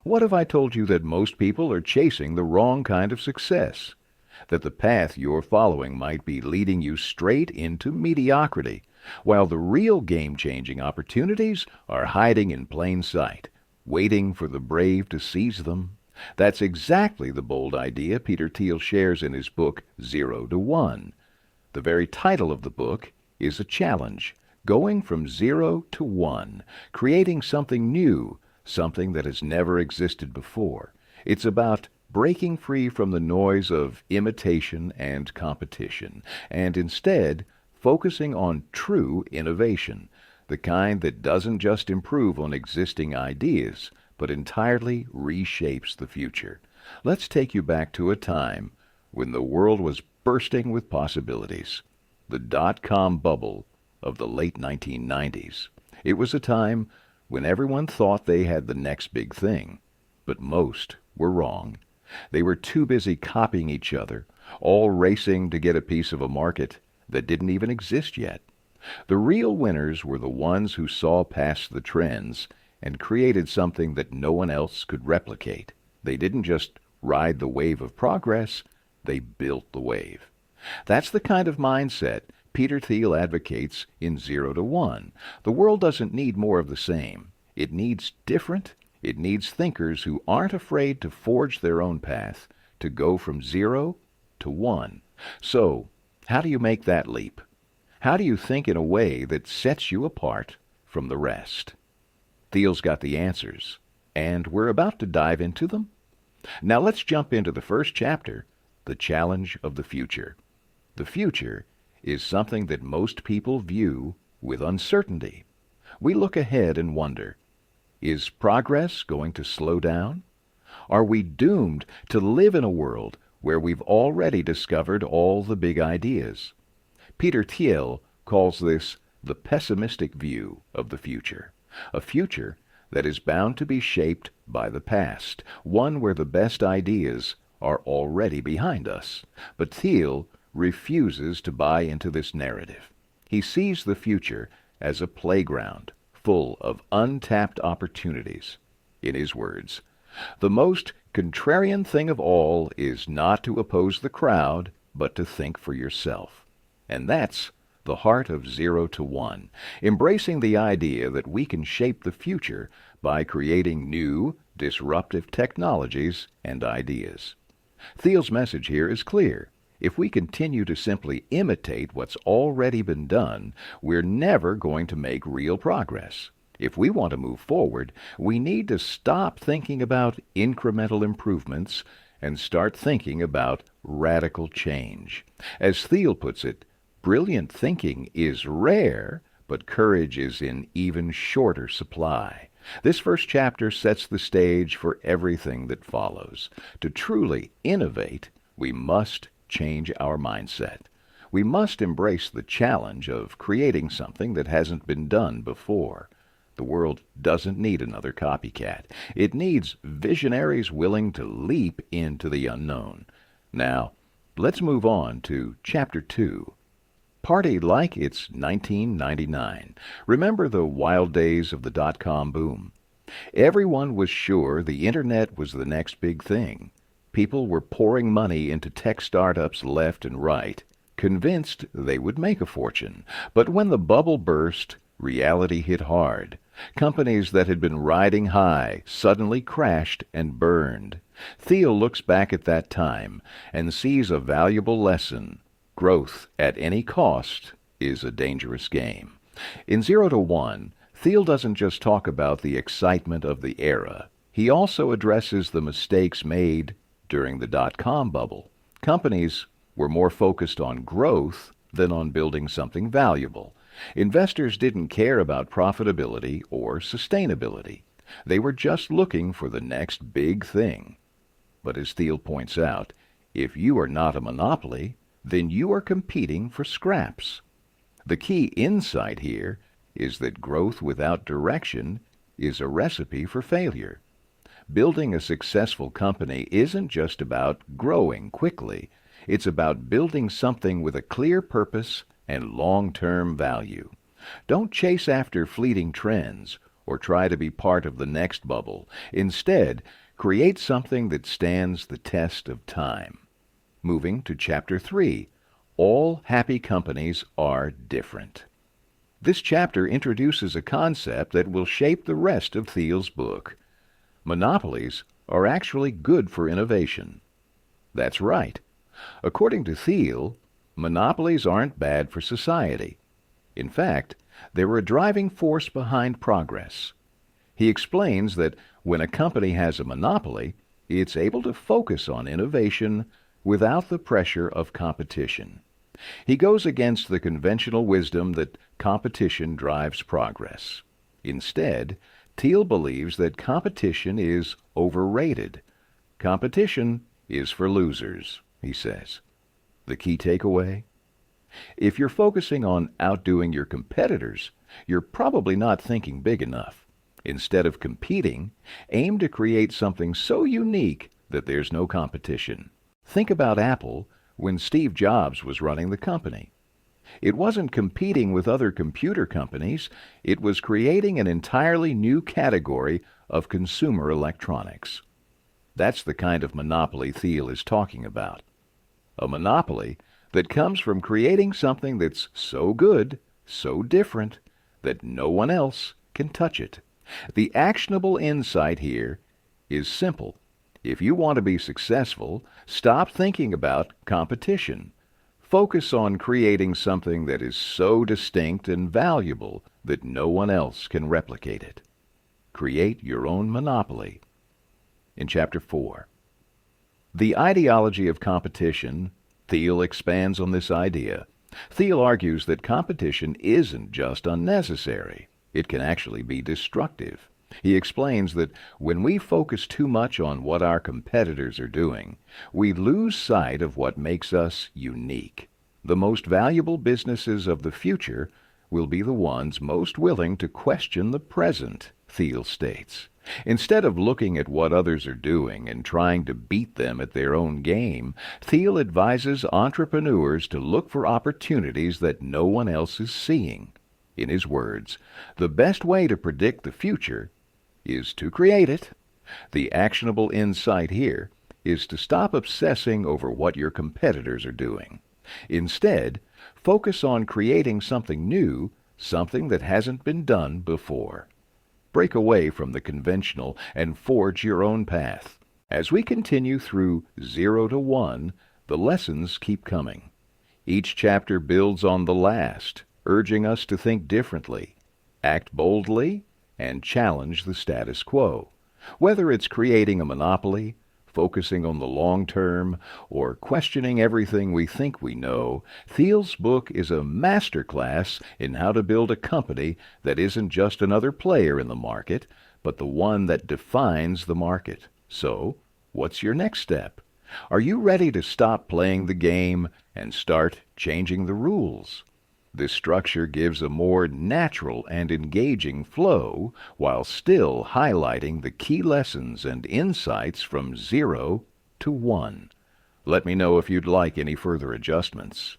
What if I told you that most people are chasing the wrong kind of success? That the path you're following might be leading you straight into mediocrity, while the real game-changing opportunities are hiding in plain sight, waiting for the brave to seize them? That's exactly the bold idea Peter Thiel shares in his book 0 to 1. The very title of the book is a challenge, going from 0 to 1, creating something new, something that has never existed before. It's about breaking free from the noise of imitation and competition, and instead focusing on true innovation, the kind that doesn't just improve on existing ideas, but entirely reshapes the future. Let's take you back to a time when the world was bursting with possibilities. The dot-com bubble of the late 1990s. It was a time when everyone thought they had the next big thing, but most were wrong. They were too busy copying each other, all racing to get a piece of a market that didn't even exist yet. The real winners were the ones who saw past the trends and created something that no one else could replicate. They didn't just ride the wave of progress, they built the wave. That's the kind of mindset Peter Thiel advocates in 0 to 1. The world doesn't need more of the same. It needs different. It needs thinkers who aren't afraid to forge their own path, to go from 0 to 1. So, how do you make that leap? How do you think in a way that sets you apart from the rest? Thiel's got the answers, and we're about to dive into them. Now let's jump into the first chapter, the challenge of the future. The future is something that most people view with uncertainty. We look ahead and wonder, is progress going to slow down? Are we doomed to live in a world where we've already discovered all the big ideas? Peter Thiel calls this the pessimistic view of the future, a future that is bound to be shaped by the past, one where the best ideas are already behind us. But Thiel refuses to buy into this narrative. He sees the future as a playground full of untapped opportunities. In his words, the most contrarian thing of all is not to oppose the crowd, but to think for yourself. And that's the heart of 0 to 1, embracing the idea that we can shape the future by creating new, disruptive technologies and ideas. Thiel's message here is clear. If we continue to simply imitate what's already been done, we're never going to make real progress. If we want to move forward, we need to stop thinking about incremental improvements and start thinking about radical change. As Thiel puts it, brilliant thinking is rare, but courage is in even shorter supply. This first chapter sets the stage for everything that follows. To truly innovate, we must change our mindset. We must embrace the challenge of creating something that hasn't been done before. The world doesn't need another copycat. It needs visionaries willing to leap into the unknown. Now, let's move on to Chapter 2. Party like it's 1999. Remember the wild days of the dot-com boom? Everyone was sure the Internet was the next big thing. People were pouring money into tech startups left and right, convinced they would make a fortune. But when the bubble burst, reality hit hard. Companies that had been riding high suddenly crashed and burned. Thiel looks back at that time and sees a valuable lesson. Growth at any cost is a dangerous game. In 0 to 1, Thiel doesn't just talk about the excitement of the era. He also addresses the mistakes made during the dot-com bubble. Companies were more focused on growth than on building something valuable. Investors didn't care about profitability or sustainability. They were just looking for the next big thing. But as Thiel points out, if you are not a monopoly, then you are competing for scraps. The key insight here is that growth without direction is a recipe for failure. Building a successful company isn't just about growing quickly. It's about building something with a clear purpose and long-term value. Don't chase after fleeting trends or try to be part of the next bubble. Instead, create something that stands the test of time. Moving to Chapter 3, All Happy Companies Are Different. This chapter introduces a concept that will shape the rest of Thiel's book. Monopolies are actually good for innovation. That's right. According to Thiel, monopolies aren't bad for society. In fact, they're a driving force behind progress. He explains that when a company has a monopoly, it's able to focus on innovation without the pressure of competition. He goes against the conventional wisdom that competition drives progress. Instead, Thiel believes that competition is overrated. Competition is for losers, he says. The key takeaway? If you're focusing on outdoing your competitors, you're probably not thinking big enough. Instead of competing, aim to create something so unique that there's no competition. Think about Apple when Steve Jobs was running the company. It wasn't competing with other computer companies, it was creating an entirely new category of consumer electronics. That's the kind of monopoly Thiel is talking about. A monopoly that comes from creating something that's so good, so different, that no one else can touch it. The actionable insight here is simple. If you want to be successful, stop thinking about competition. Focus on creating something that is so distinct and valuable that no one else can replicate it. Create your own monopoly. In Chapter 4, The Ideology of Competition, Thiel expands on this idea. Thiel argues that competition isn't just unnecessary. It can actually be destructive. He explains that when we focus too much on what our competitors are doing, we lose sight of what makes us unique. The most valuable businesses of the future will be the ones most willing to question the present, Thiel states. Instead of looking at what others are doing and trying to beat them at their own game, Thiel advises entrepreneurs to look for opportunities that no one else is seeing. In his words, the best way to predict the future is to create it. The actionable insight here is to stop obsessing over what your competitors are doing. Instead, focus on creating something new, something that hasn't been done before. Break away from the conventional and forge your own path. As we continue through 0 to 1, the lessons keep coming. Each chapter builds on the last, urging us to think differently, act boldly, and challenge the status quo. Whether it's creating a monopoly, focusing on the long term, or questioning everything we think we know, Thiel's book is a masterclass in how to build a company that isn't just another player in the market, but the one that defines the market. So, what's your next step? Are you ready to stop playing the game and start changing the rules? This structure gives a more natural and engaging flow while still highlighting the key lessons and insights from 0 to 1. Let me know if you'd like any further adjustments.